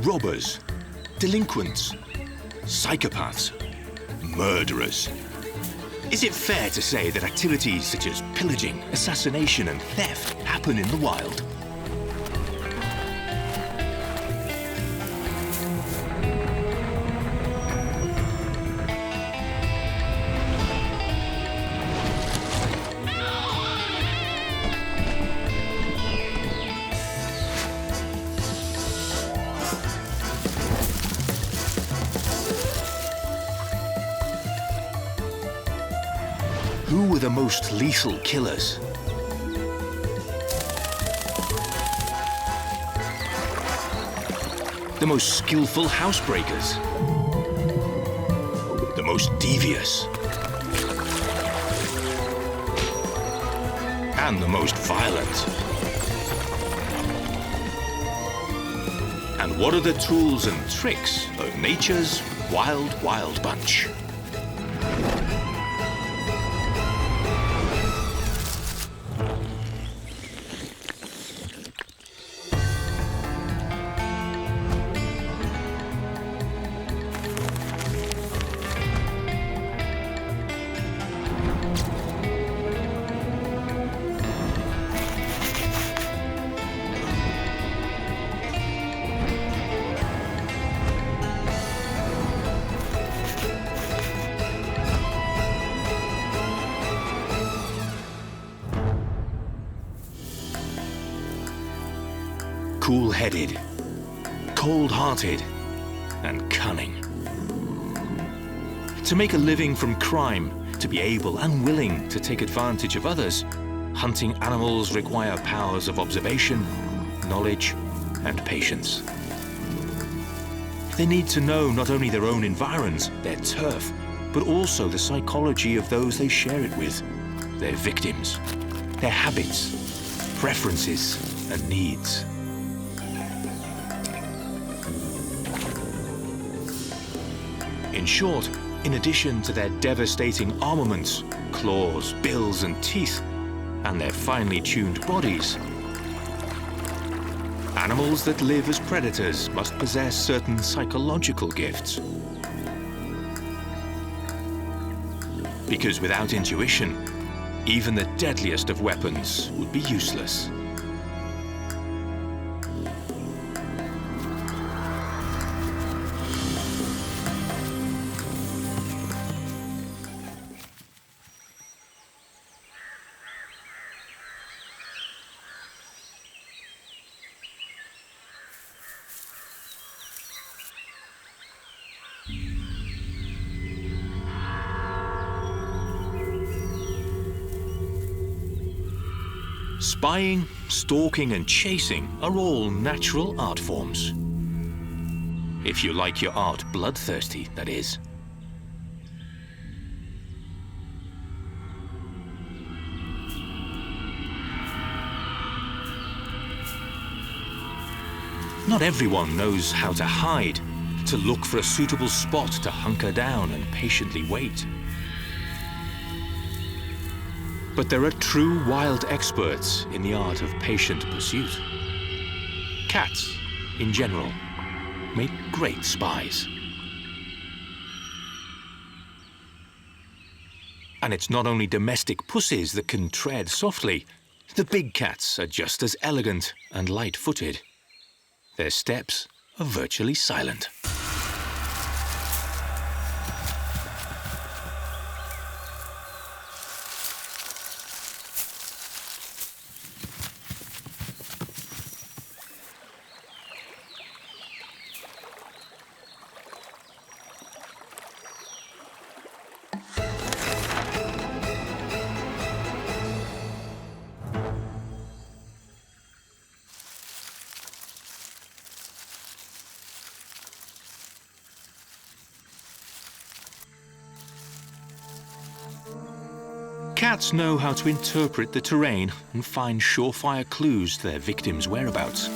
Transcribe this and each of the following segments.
robbers, delinquents, psychopaths, murderers. Is it fair to say that activities such as pillaging, assassination and theft happen in the wild? Who were the most lethal killers? The most skillful housebreakers? The most devious? And the most violent? And what are the tools and tricks of nature's wild, wild bunch? Cool-headed, cold-hearted, and cunning. To make a living from crime, to be able and willing to take advantage of others, hunting animals require powers of observation, knowledge, and patience. They need to know not only their own environs, their turf, but also the psychology of those they share it with, their victims, their habits, preferences, and needs. In short, in addition to their devastating armaments, claws, bills and teeth, and their finely tuned bodies, animals that live as predators must possess certain psychological gifts. Because without intuition, even the deadliest of weapons would be useless. Spying, stalking and chasing are all natural art forms. If you like your art bloodthirsty, that is. Not everyone knows how to hide, to look for a suitable spot to hunker down and patiently wait. But there are true wild experts in the art of patient pursuit. Cats, in general, make great spies. And it's not only domestic pussies that can tread softly. The big cats are just as elegant and light-footed. Their steps are virtually silent. Cats know how to interpret the terrain and find surefire clues to their victims' whereabouts.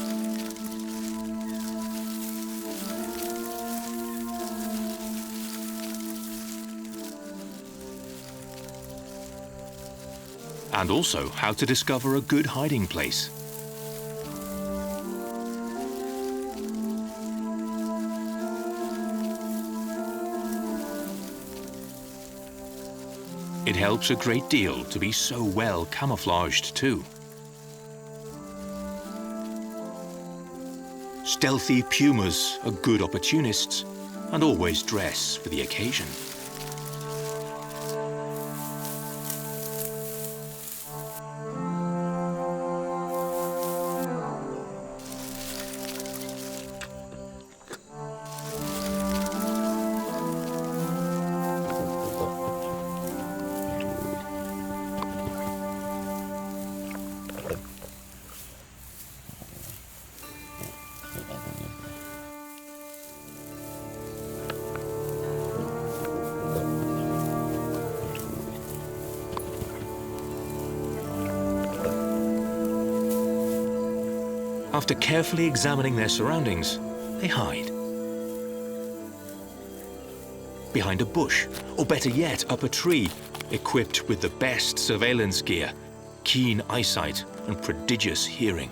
And also how to discover a good hiding place. It helps a great deal to be so well camouflaged too. Stealthy pumas are good opportunists and always dress for the occasion. After carefully examining their surroundings, they hide. Behind a bush, or better yet, up a tree, equipped with the best surveillance gear, keen eyesight, and prodigious hearing.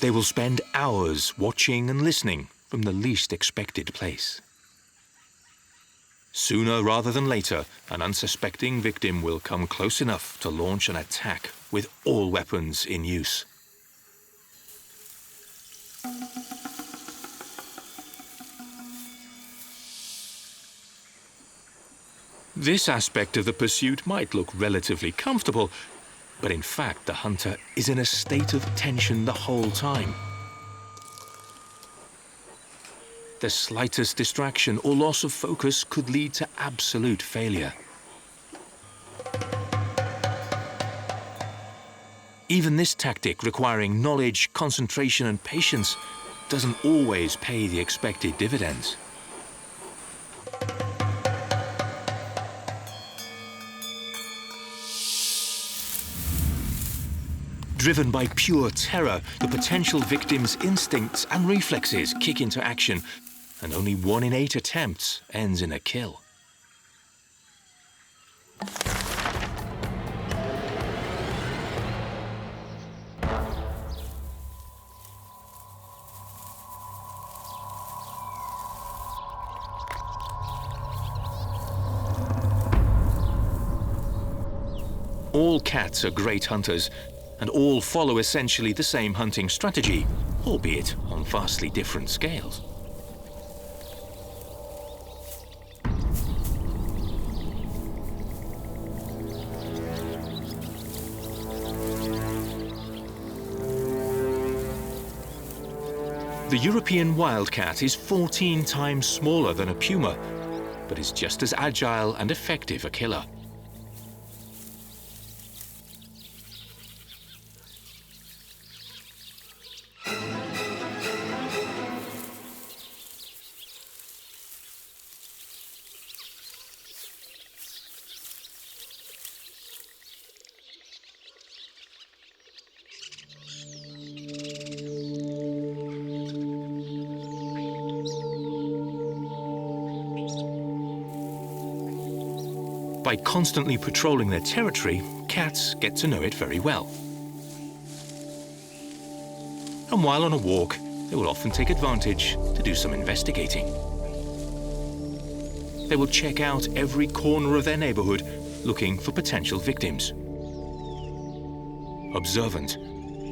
They will spend hours watching and listening from the least expected place. Sooner rather than later, an unsuspecting victim will come close enough to launch an attack with all weapons in use. This aspect of the pursuit might look relatively comfortable, but in fact, the hunter is in a state of tension the whole time. The slightest distraction or loss of focus could lead to absolute failure. Even this tactic, requiring knowledge, concentration, and patience, doesn't always pay the expected dividends. Driven by pure terror, the potential victim's instincts and reflexes kick into action, and only 1 in 8 attempts ends in a kill. All cats are great hunters, and all follow essentially the same hunting strategy, albeit on vastly different scales. The European wildcat is 14 times smaller than a puma, but is just as agile and effective a killer. By constantly patrolling their territory, cats get to know it very well. And while on a walk, they will often take advantage to do some investigating. They will check out every corner of their neighborhood, looking for potential victims. Observant,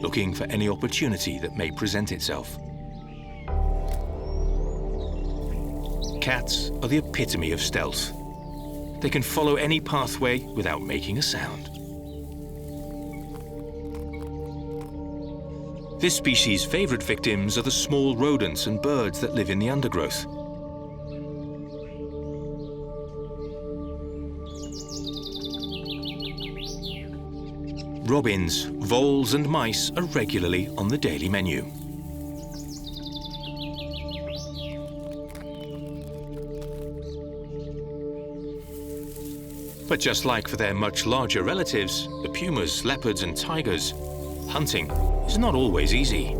looking for any opportunity that may present itself. Cats are the epitome of stealth. They can follow any pathway without making a sound. This species' favorite victims are the small rodents and birds that live in the undergrowth. Robins, voles, and mice are regularly on the daily menu. But just like for their much larger relatives, the pumas, leopards, and tigers, hunting is not always easy.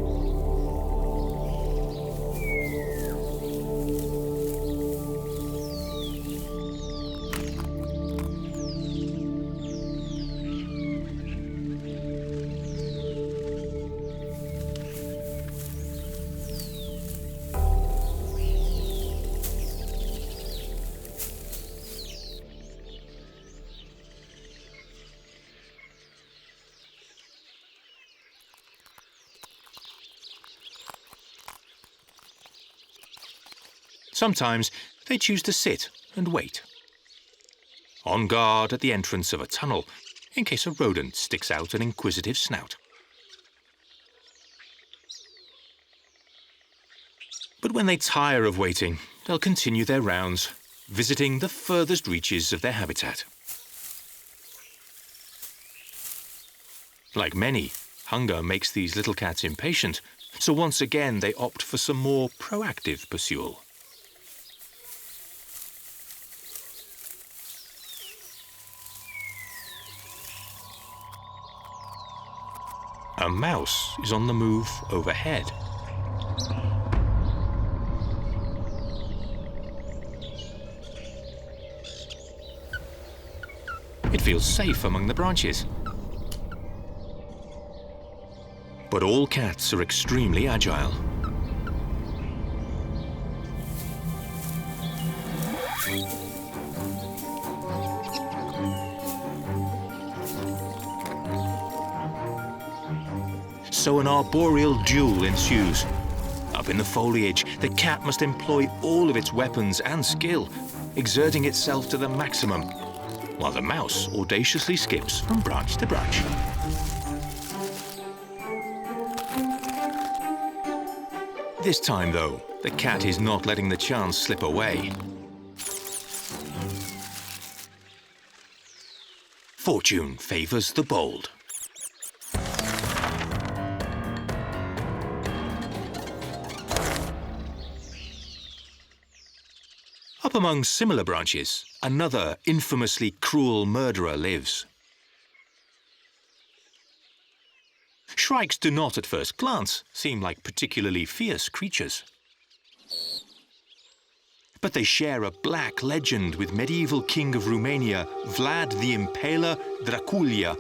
Sometimes they choose to sit and wait, on guard at the entrance of a tunnel, in case a rodent sticks out an inquisitive snout. But when they tire of waiting, they'll continue their rounds, visiting the furthest reaches of their habitat. Like many, hunger makes these little cats impatient, so once again they opt for some more proactive pursuit. A mouse is on the move overhead. It feels safe among the branches. But all cats are extremely agile. So an arboreal duel ensues. Up in the foliage, the cat must employ all of its weapons and skill, exerting itself to the maximum, while the mouse audaciously skips from branch to branch. This time, though, the cat is not letting the chance slip away. Fortune favors the bold. Up among similar branches, another infamously cruel murderer lives. Shrikes do not at first glance seem like particularly fierce creatures. But they share a black legend with medieval king of Romania, Vlad the Impaler Draculia,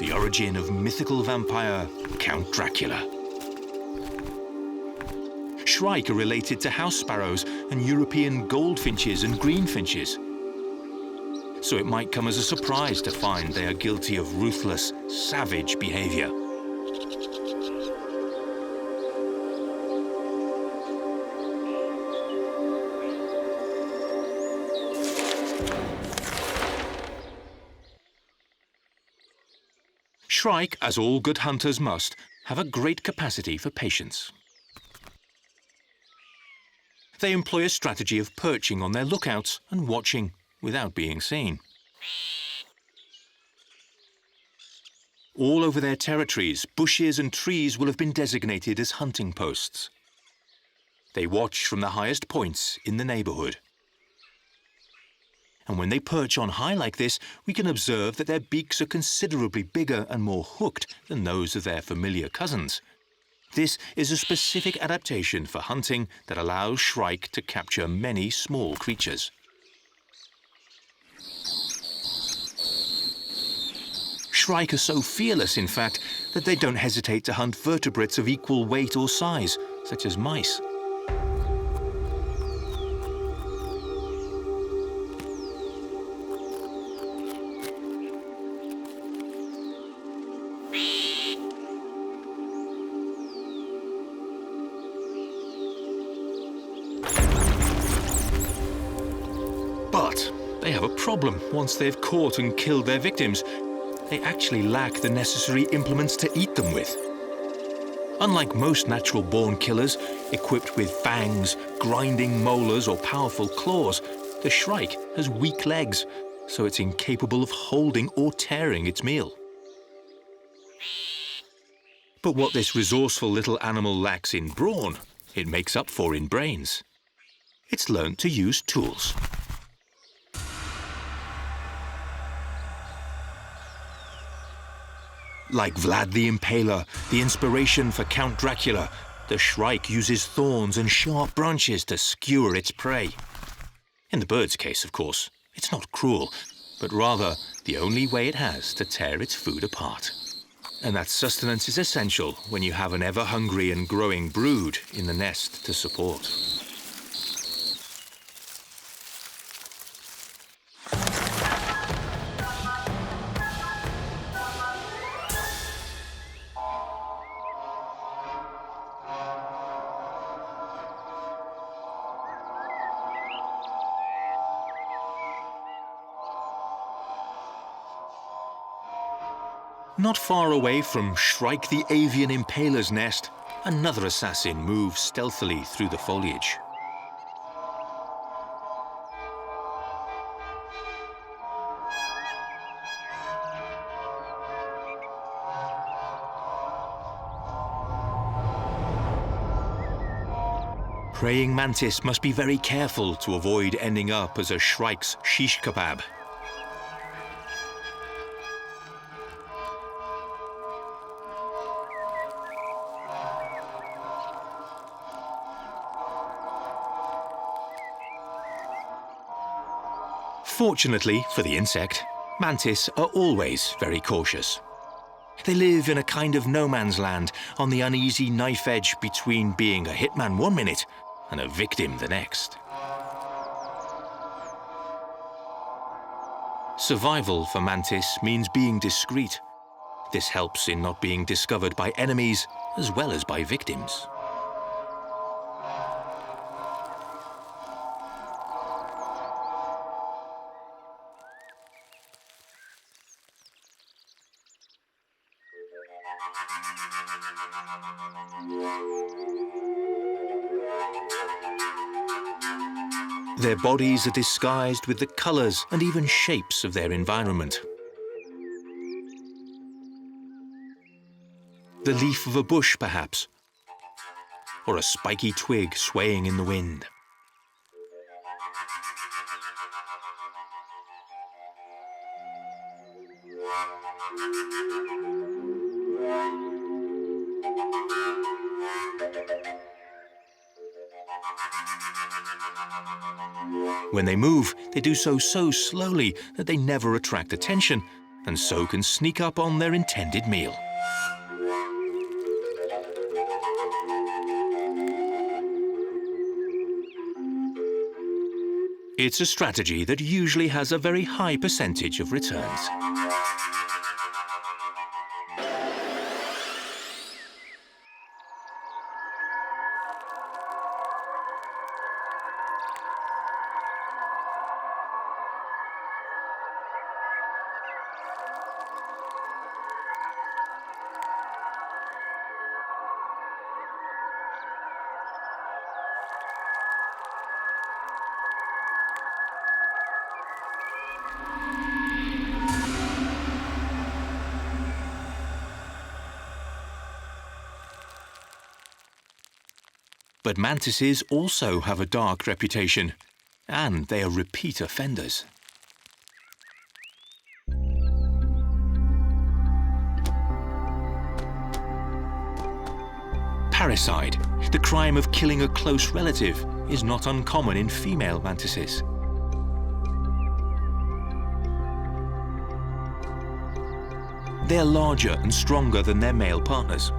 the origin of mythical vampire Count Dracula. Shrike are related to house sparrows and European goldfinches and greenfinches. So it might come as a surprise to find they are guilty of ruthless, savage behavior. Shrike, as all good hunters must, have a great capacity for patience. They employ a strategy of perching on their lookouts and watching without being seen. All over their territories, bushes and trees will have been designated as hunting posts. They watch from the highest points in the neighborhood. And when they perch on high like this, we can observe that their beaks are considerably bigger and more hooked than those of their familiar cousins. This is a specific adaptation for hunting that allows shrike to capture many small creatures. Shrike are so fearless, in fact, that they don't hesitate to hunt vertebrates of equal weight or size, such as mice. But they have a problem once they've caught and killed their victims. They actually lack the necessary implements to eat them with. Unlike most natural-born killers, equipped with fangs, grinding molars, or powerful claws, the shrike has weak legs, so it's incapable of holding or tearing its meal. But what this resourceful little animal lacks in brawn, it makes up for in brains. It's learned to use tools. Like Vlad the Impaler, the inspiration for Count Dracula, the shrike uses thorns and sharp branches to skewer its prey. In the bird's case, of course, it's not cruel, but rather the only way it has to tear its food apart. And that sustenance is essential when you have an ever-hungry and growing brood in the nest to support. Not far away from Shrike the avian impaler's nest, another assassin moves stealthily through the foliage. Praying mantis must be very careful to avoid ending up as a shrike's shish kebab. Fortunately for the insect, mantis are always very cautious. They live in a kind of no man's land on the uneasy knife edge between being a hitman one minute and a victim the next. Survival for mantis means being discreet. This helps in not being discovered by enemies as well as by victims. Their bodies are disguised with the colors and even shapes of their environment. The leaf of a bush, perhaps, or a spiky twig swaying in the wind. When they move, they do so slowly that they never attract attention, and so can sneak up on their intended meal. It's a strategy that usually has a very high percentage of returns. But mantises also have a dark reputation, and they are repeat offenders. Parricide, the crime of killing a close relative, is not uncommon in female mantises. They are larger and stronger than their male partners.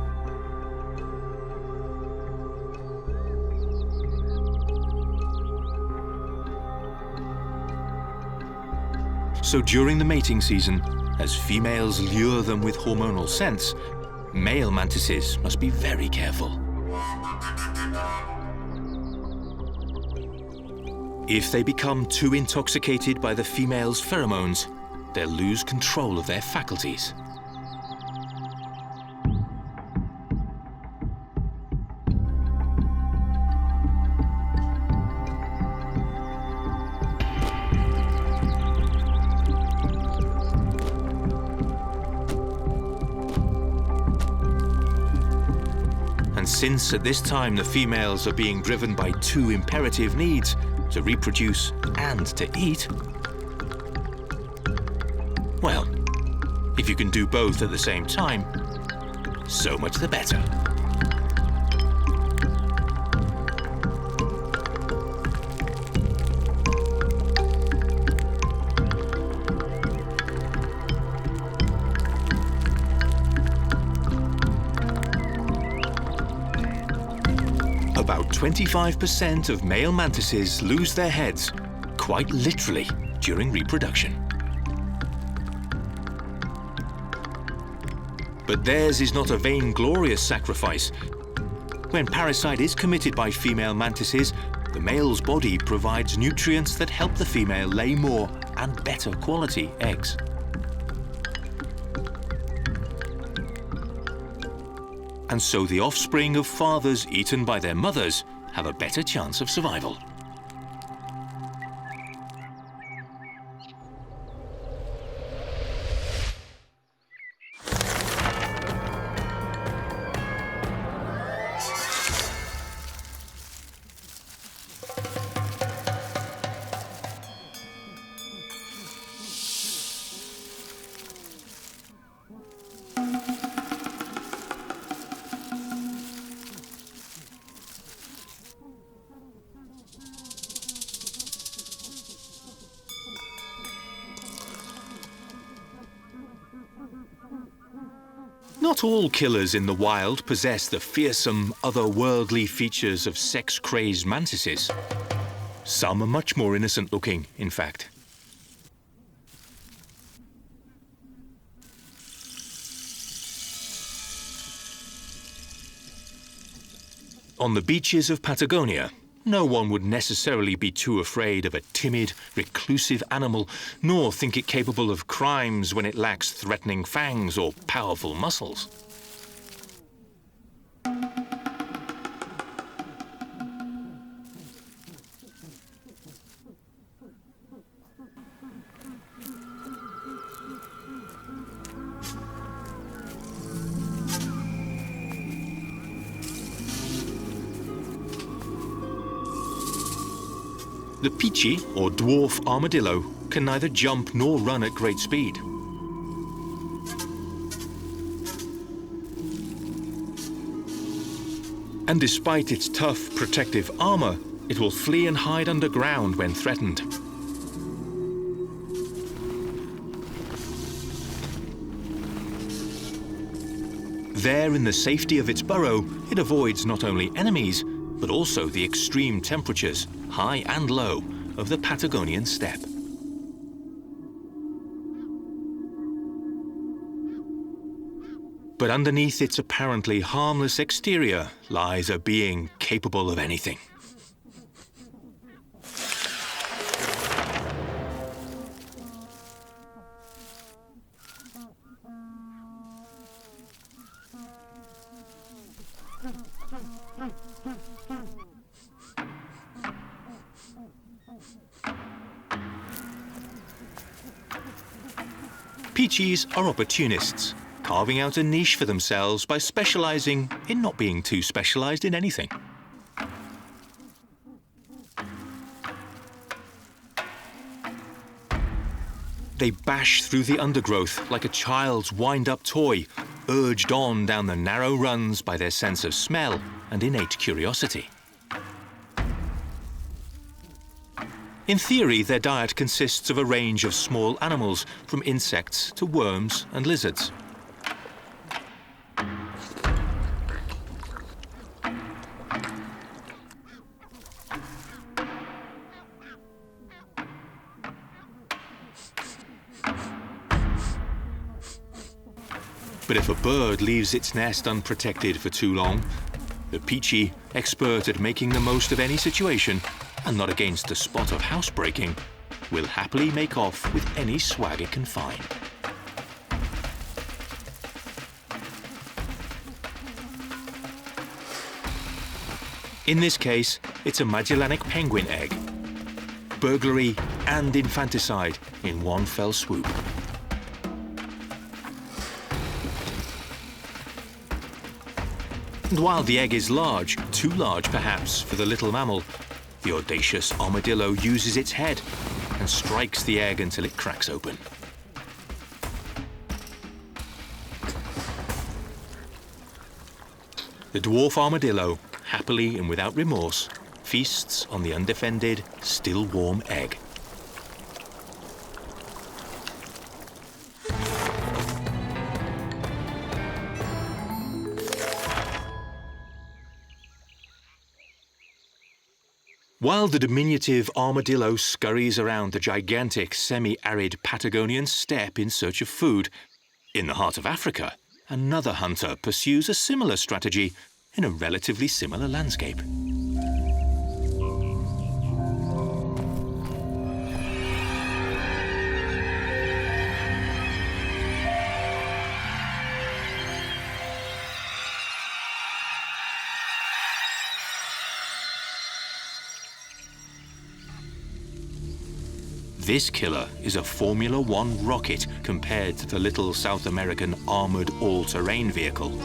So during the mating season, as females lure them with hormonal scents, male mantises must be very careful. If they become too intoxicated by the female's pheromones, they'll lose control of their faculties. Since at this time the females are being driven by two imperative needs, to reproduce and to eat, well, if you can do both at the same time, so much the better. About 25% of male mantises lose their heads, quite literally, during reproduction. But theirs is not a vainglorious sacrifice. When parricide is committed by female mantises, the male's body provides nutrients that help the female lay more and better quality eggs. and so the offspring of fathers eaten by their mothers have a better chance of survival. Not all killers in the wild possess the fearsome, otherworldly features of sex-crazed mantises. Some are much more innocent-looking, in fact. On the beaches of Patagonia, no one would necessarily be too afraid of a timid, reclusive animal, nor think it capable of crimes when it lacks threatening fangs or powerful muscles. The peachy, or dwarf armadillo, can neither jump nor run at great speed. And despite its tough, protective armor, it will flee and hide underground when threatened. There, in the safety of its burrow, it avoids not only enemies, but also the extreme temperatures, high and low, of the Patagonian steppe. But underneath its apparently harmless exterior lies a being capable of anything. Peachies are opportunists, carving out a niche for themselves by specializing in not being too specialized in anything. They bash through the undergrowth like a child's wind-up toy, urged on down the narrow runs by their sense of smell and innate curiosity. In theory, their diet consists of a range of small animals, from insects to worms and lizards. But if a bird leaves its nest unprotected for too long, the peachy, expert at making the most of any situation, and not against a spot of housebreaking, will happily make off with any swag it can find. In this case, it's a Magellanic penguin egg. Burglary and infanticide in one fell swoop. And while the egg is large, too large perhaps for the little mammal, the audacious armadillo uses its head and strikes the egg until it cracks open. The dwarf armadillo, happily and without remorse, feasts on the undefended, still warm egg. While the diminutive armadillo scurries around the gigantic semi-arid Patagonian steppe in search of food, in the heart of Africa, another hunter pursues a similar strategy in a relatively similar landscape. This killer is a Formula One rocket compared to the little South American armored all-terrain vehicle.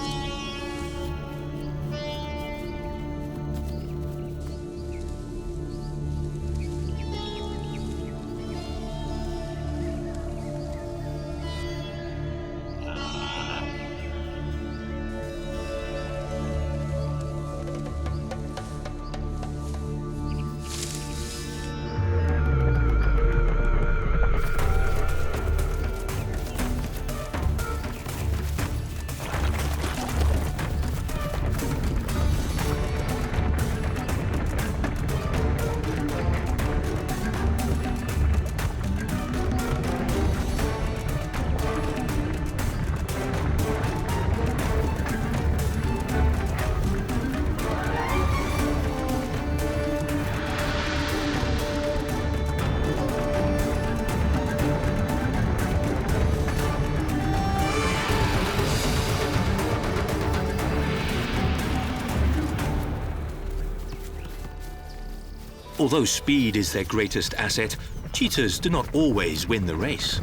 Although speed is their greatest asset, cheetahs do not always win the race.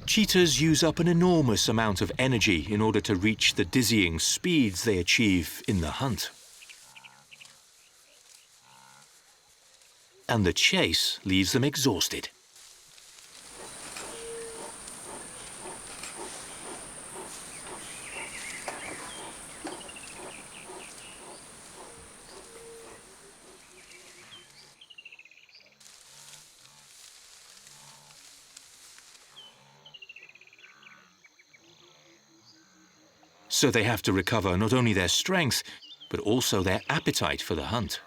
Cheetahs use up an enormous amount of energy in order to reach the dizzying speeds they achieve in the hunt. And the chase leaves them exhausted. So they have to recover not only their strength, but also their appetite for the hunt.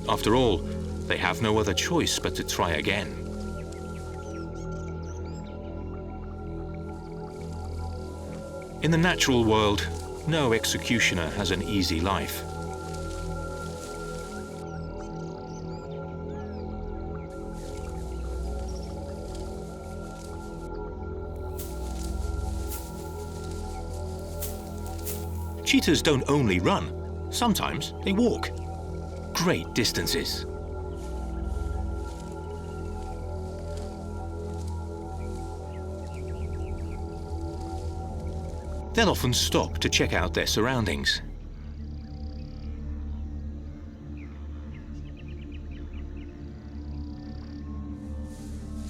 After all, they have no other choice but to try again. In the natural world, no executioner has an easy life. Cheetahs don't only run, sometimes they walk. Great distances. They'll often stop to check out their surroundings.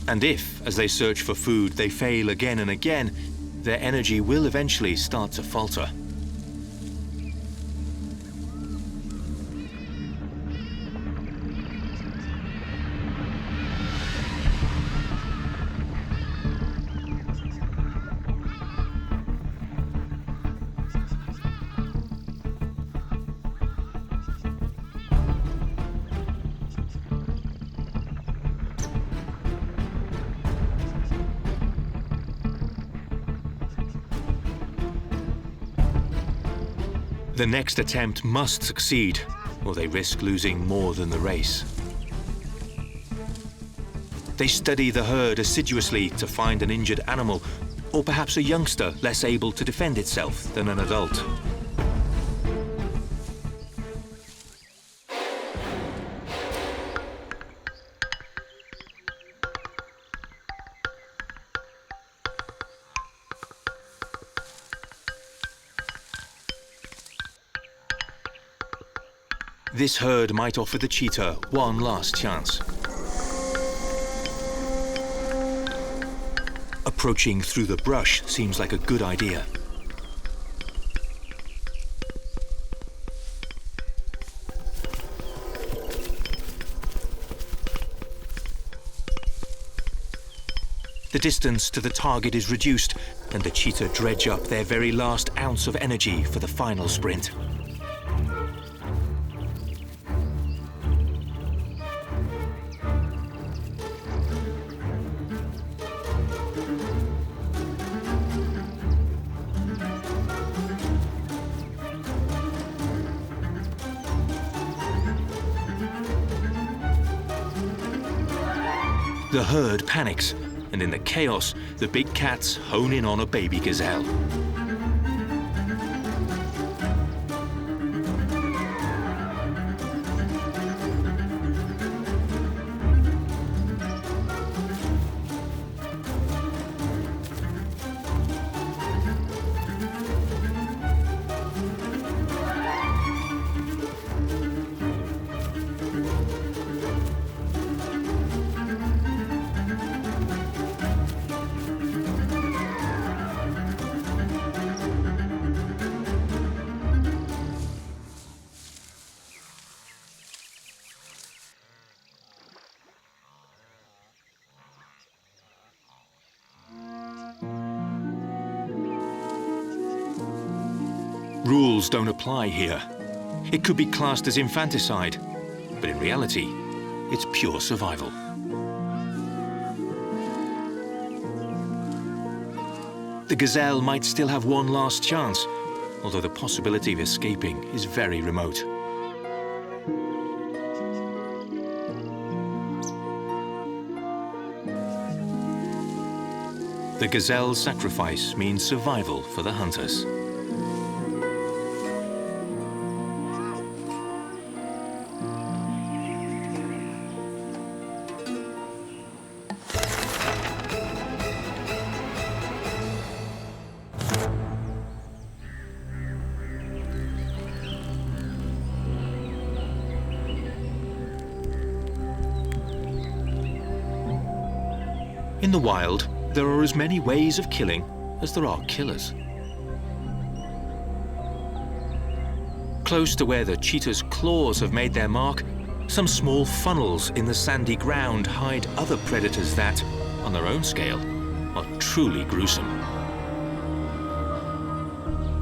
And if, as they search for food, they fail again and again, their energy will eventually start to falter. The next attempt must succeed, or they risk losing more than the race. They study the herd assiduously to find an injured animal, or perhaps a youngster less able to defend itself than an adult. This herd might offer the cheetah one last chance. Approaching through the brush seems like a good idea. The distance to the target is reduced, and the cheetah dredge up their very last ounce of energy for the final sprint. The herd panics, and in the chaos, the big cats hone in on a baby gazelle. Rules don't apply here. It could be classed as infanticide, but in reality, it's pure survival. The gazelle might still have one last chance, although the possibility of escaping is very remote. The gazelle's sacrifice means survival for the hunters. In the wild, there are as many ways of killing as there are killers. Close to where the cheetah's claws have made their mark, some small funnels in the sandy ground hide other predators that, on their own scale, are truly gruesome.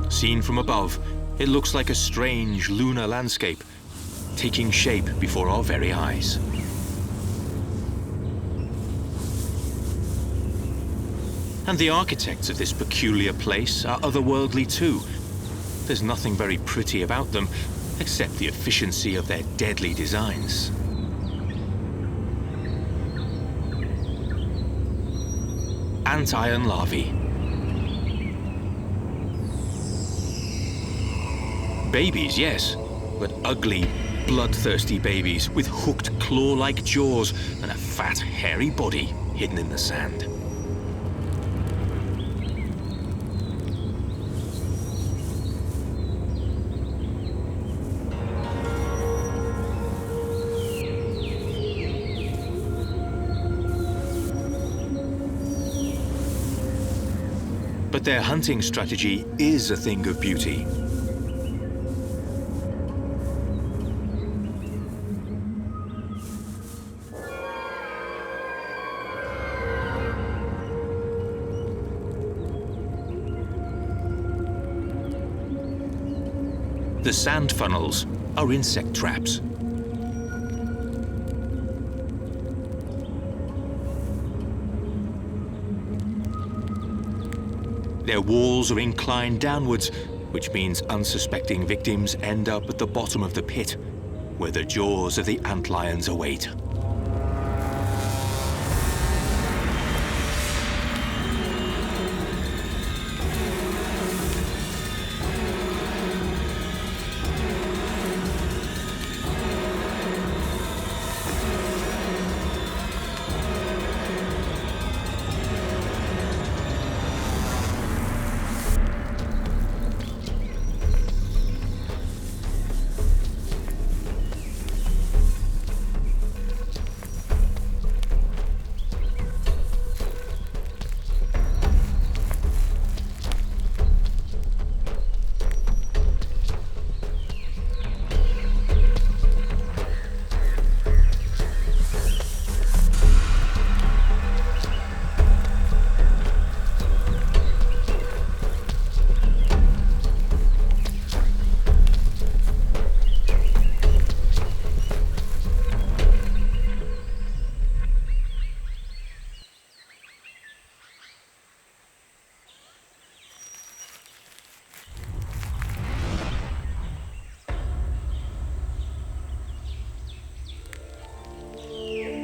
Seen from above, it looks like a strange lunar landscape, taking shape before our very eyes. And the architects of this peculiar place are otherworldly too. There's nothing very pretty about them, except the efficiency of their deadly designs. Antlion larvae. Babies, yes, but ugly, bloodthirsty babies with hooked claw-like jaws and a fat, hairy body hidden in the sand. But their hunting strategy is a thing of beauty. The sand funnels are insect traps. Their walls are inclined downwards, which means unsuspecting victims end up at the bottom of the pit, where the jaws of the antlions await.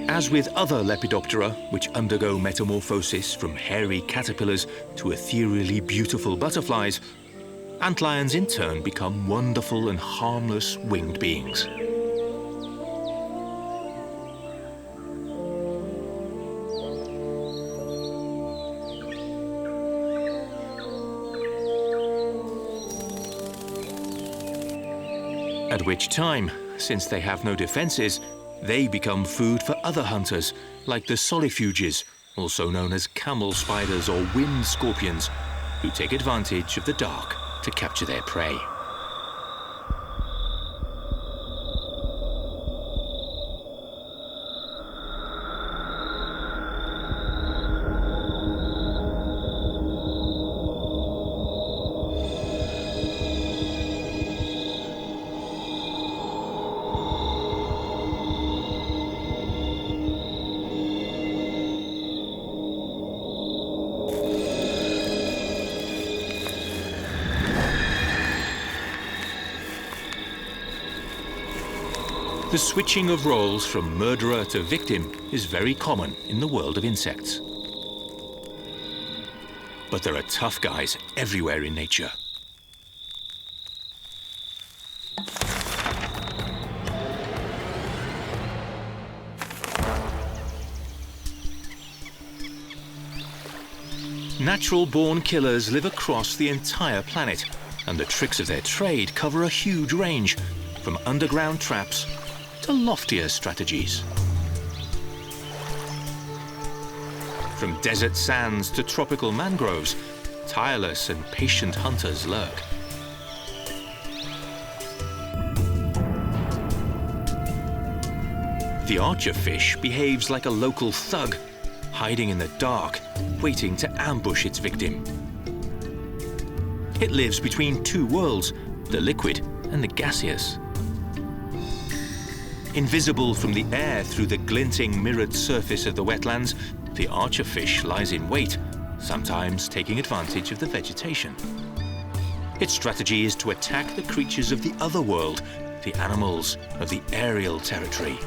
As with other Lepidoptera, which undergo metamorphosis from hairy caterpillars to ethereally beautiful butterflies, antlions in turn become wonderful and harmless winged beings. At which time, since they have no defenses, they become food for other hunters, like the solifuges, also known as camel spiders or wind scorpions, who take advantage of the dark to capture their prey. The switching of roles from murderer to victim is very common in the world of insects. But there are tough guys everywhere in nature. Natural-born killers live across the entire planet, and the tricks of their trade cover a huge range, from underground traps to loftier strategies. From desert sands to tropical mangroves, tireless and patient hunters lurk. The archerfish behaves like a local thug, hiding in the dark, waiting to ambush its victim. It lives between two worlds, the liquid and the gaseous. Invisible from the air through the glinting mirrored surface of the wetlands, the archerfish lies in wait, sometimes taking advantage of the vegetation. Its strategy is to attack the creatures of the other world, the animals of the aerial territory.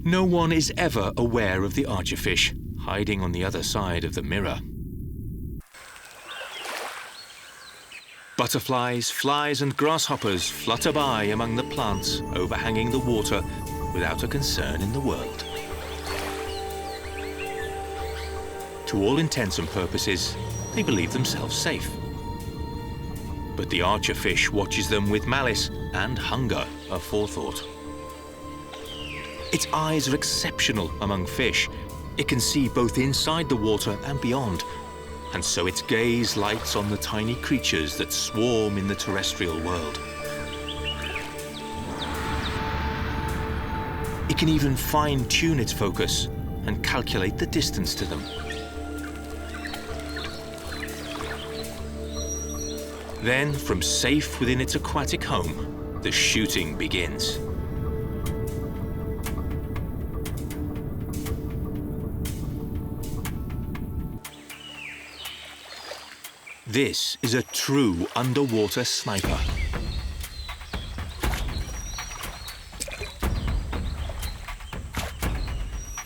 No one is ever aware of the archerfish, hiding on the other side of the mirror. Butterflies, flies and grasshoppers flutter by among the plants overhanging the water without a concern in the world. To all intents and purposes, they believe themselves safe. But the archerfish watches them with malice and hunger aforethought. Its eyes are exceptional among fish. It can see both inside the water and beyond, and so its gaze lights on the tiny creatures that swarm in the terrestrial world. It can even fine-tune its focus and calculate the distance to them. Then, from safe within its aquatic home, the shooting begins. This is a true underwater sniper.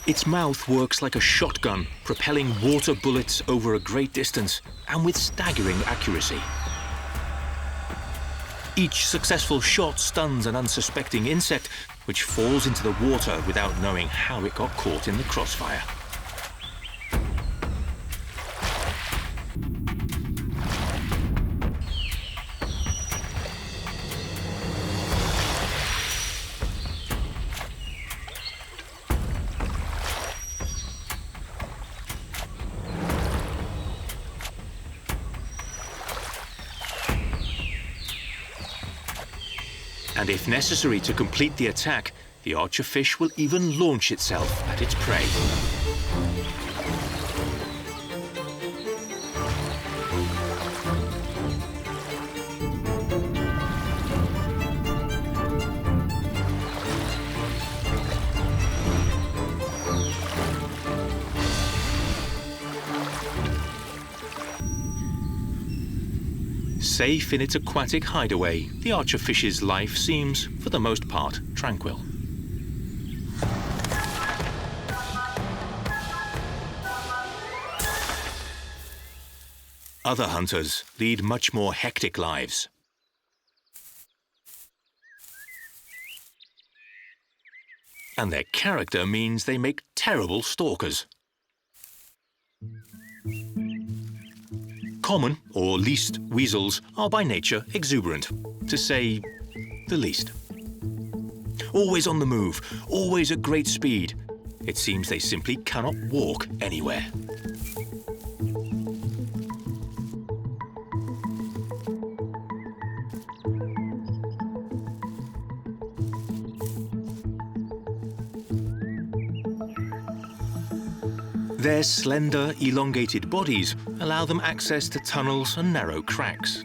Its mouth works like a shotgun, propelling water bullets over a great distance and with staggering accuracy. Each successful shot stuns an unsuspecting insect, which falls into the water without knowing how it got caught in the crossfire. And if necessary to complete the attack, the archerfish will even launch itself at its prey. Safe in its aquatic hideaway, the archerfish's life seems, for the most part, tranquil. Other hunters lead much more hectic lives. And their character means they make terrible stalkers. Common, or least, weasels are by nature exuberant, to say the least. Always on the move, always at great speed. It seems they simply cannot walk anywhere. Their slender, elongated bodies allow them access to tunnels and narrow cracks.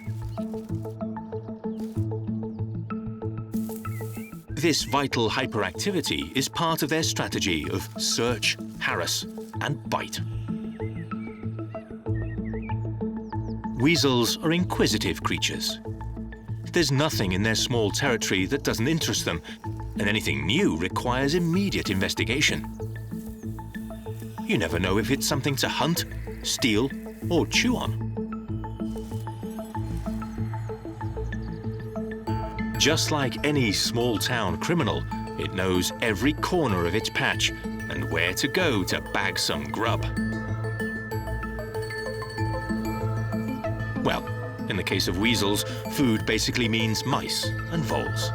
This vital hyperactivity is part of their strategy of search, harass, and bite. Weasels are inquisitive creatures. There's nothing in their small territory that doesn't interest them, and anything new requires immediate investigation. You never know if it's something to hunt, steal, or chew on. Just like any small-town criminal, it knows every corner of its patch and where to go to bag some grub. Well, in the case of weasels, food basically means mice and voles.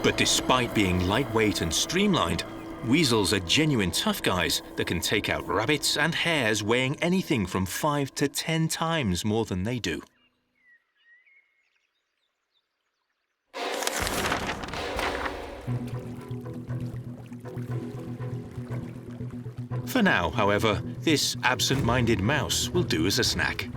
But despite being lightweight and streamlined, weasels are genuine tough guys that can take out rabbits and hares weighing anything from 5 to 10 times more than they do. For now, however, this absent-minded mouse will do as a snack.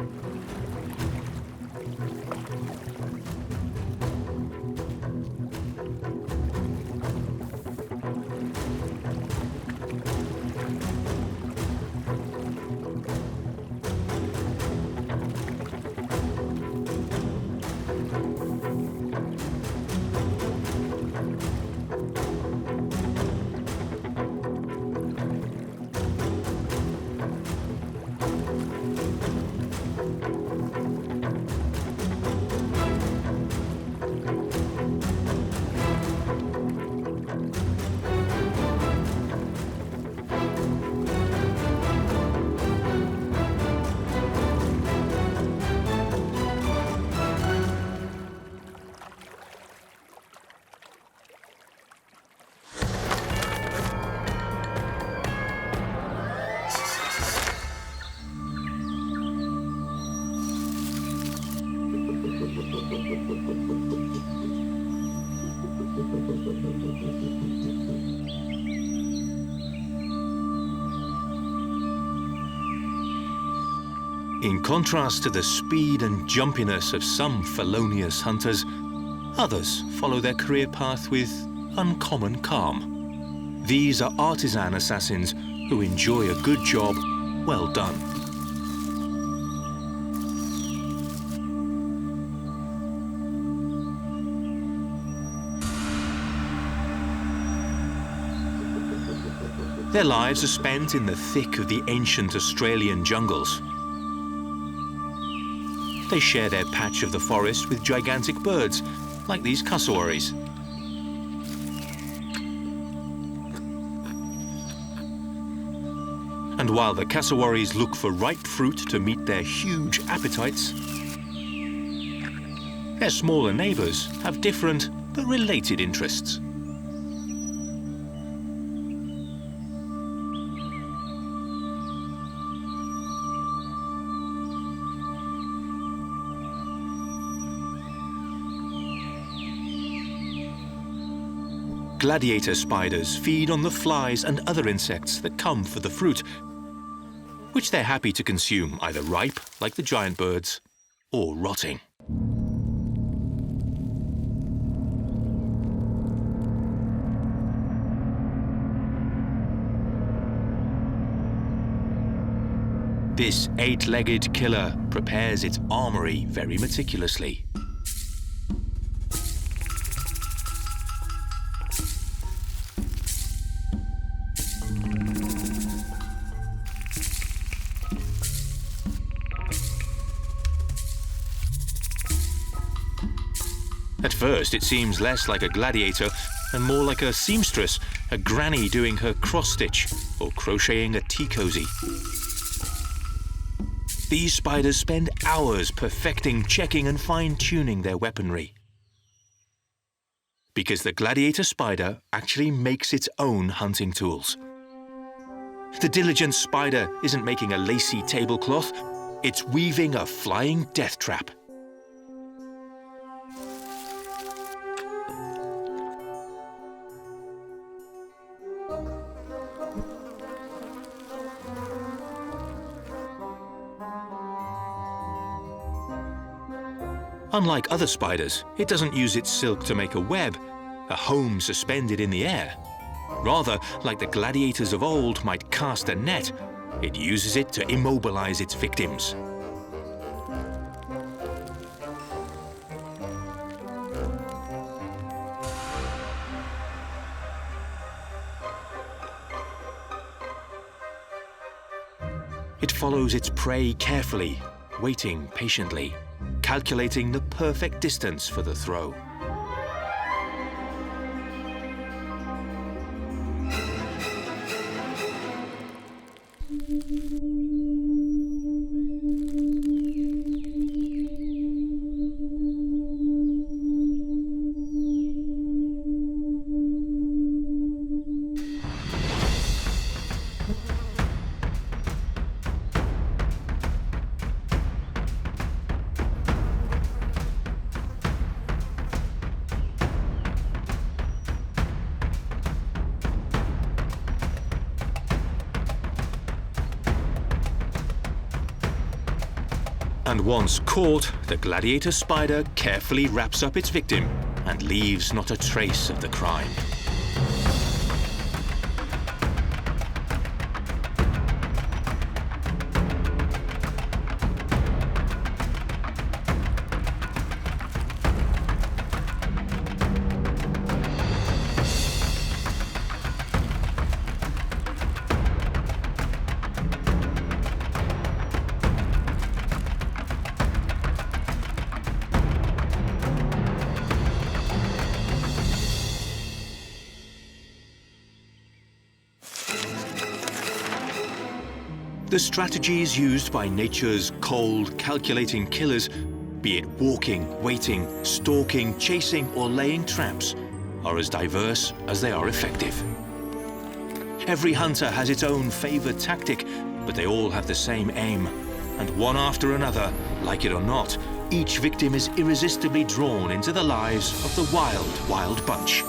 In contrast to the speed and jumpiness of some felonious hunters, others follow their career path with uncommon calm. These are artisan assassins who enjoy a good job well done. Their lives are spent in the thick of the ancient Australian jungles. They share their patch of the forest with gigantic birds, like these cassowaries. And while the cassowaries look for ripe fruit to meet their huge appetites, their smaller neighbors have different but related interests. Gladiator spiders feed on the flies and other insects that come for the fruit, which they're happy to consume either ripe, like the giant birds, or rotting. This 8-legged killer prepares its armory very meticulously. At first, it seems less like a gladiator and more like a seamstress, a granny doing her cross-stitch or crocheting a tea cozy. These spiders spend hours perfecting, checking and fine-tuning their weaponry. Because the gladiator spider actually makes its own hunting tools. The diligent spider isn't making a lacy tablecloth, it's weaving a flying death trap. Unlike other spiders, it doesn't use its silk to make a web, a home suspended in the air. Rather, like the gladiators of old might cast a net, it uses it to immobilize its victims. It follows its prey carefully, waiting patiently, calculating the perfect distance for the throw. And once caught, the gladiator spider carefully wraps up its victim and leaves not a trace of the crime. The strategies used by nature's cold, calculating killers, be it walking, waiting, stalking, chasing, or laying traps, are as diverse as they are effective. Every hunter has its own favored tactic, but they all have the same aim. And one after another, like it or not, each victim is irresistibly drawn into the lives of the wild, wild bunch.